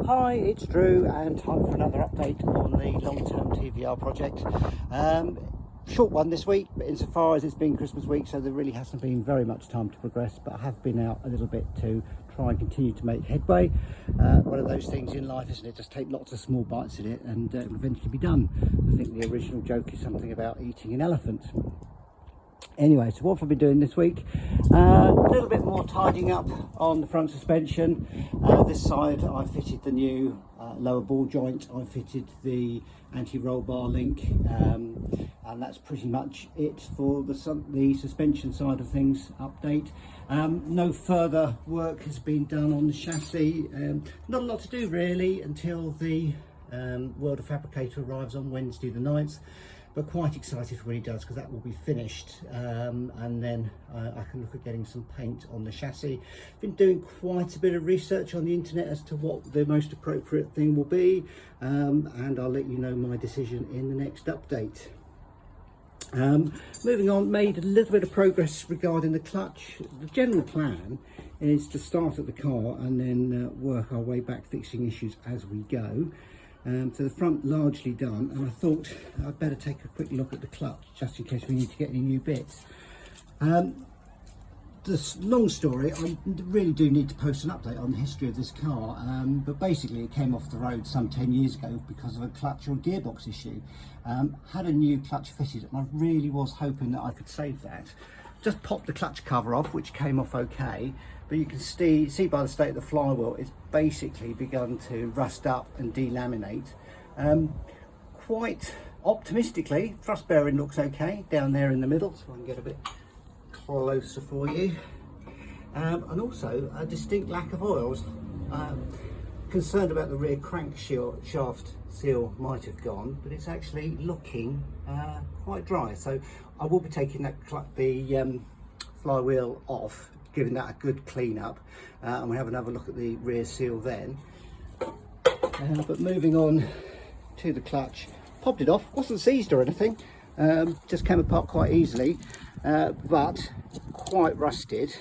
Hi, it's Drew and time for another update on the long-term TVR project. Short one this week, but insofar as it's been Christmas week, so there really hasn't been very much time to progress, but I have been out a little bit to try and continue to make headway. One of those things in life, isn't it? Just take lots of small bites at it and it will eventually be done. I think the original joke is something about eating an elephant. Anyway, so what have I been doing this week? A little bit more tidying up on the front suspension. This side I fitted the new lower ball joint, I fitted the anti-roll bar link, and that's pretty much it for the suspension side of things update. No further work has been done on the chassis. Not a lot to do really until the World of Fabricator arrives on Wednesday the 9th. But quite excited for when he does, because that will be finished, and then I can look at getting some paint on the chassis. Been doing quite a bit of research on the internet as to what the most appropriate thing will be, and I'll let you know my decision in the next update. Moving on, made a little bit of progress regarding the clutch. The general plan is to start at the car and then work our way back, fixing issues as we go. So the front largely done, and I thought I'd better take a quick look at the clutch just in case we need to get any new bits. This long story, I really do need to post an update on the history of this car, but basically it came off the road some 10 years ago because of a clutch or gearbox issue. Had a new clutch fitted and I really was hoping that I could save that. Just popped the clutch cover off, which came off okay, but you can see by the state of the flywheel it's basically begun to rust up and delaminate. Quite optimistically, thrust bearing looks okay down there in the middle, so I can get a bit closer for you, and also a distinct lack of oils. Concerned about the rear crankshaft seal might have gone, but it's actually looking quite dry, so I will be taking the flywheel off, giving that a good clean up, and we'll have another look at the rear seal then. But moving on to the clutch, popped it off, wasn't seized or anything, just came apart quite easily, but quite rusted.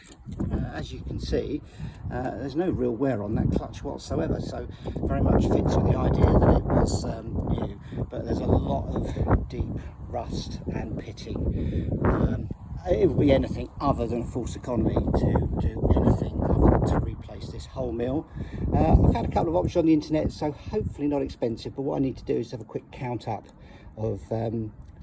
As you can see, there's no real wear on that clutch whatsoever, so very much fits with the idea that it was new, but there's a lot of deep rust and pitting. It would be anything other than a false economy to do anything other than to replace this whole mill. I've had a couple of options on the internet, so hopefully not expensive, but what I need to do is have a quick count up of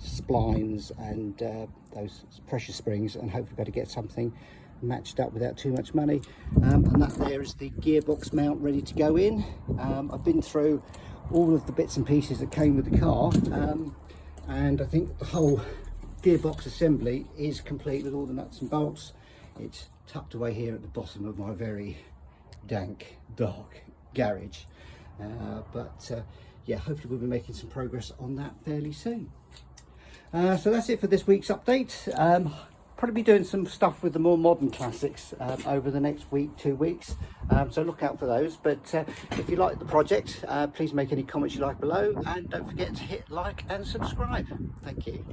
splines and those pressure springs, and hopefully better get something matched up without too much money. And that there is the gearbox mount ready to go in. I've been through all of the bits and pieces that came with the car, and I think the whole gearbox assembly is complete with all the nuts and bolts. It's tucked away here at the bottom of my very dank, dark garage, but yeah, hopefully we'll be making some progress on that fairly soon. So that's it for this week's update. Probably be doing some stuff with the more modern classics over the next week, 2 weeks, so look out for those. But if you like the project, please make any comments you like below, and don't forget to hit like and subscribe. Thank you.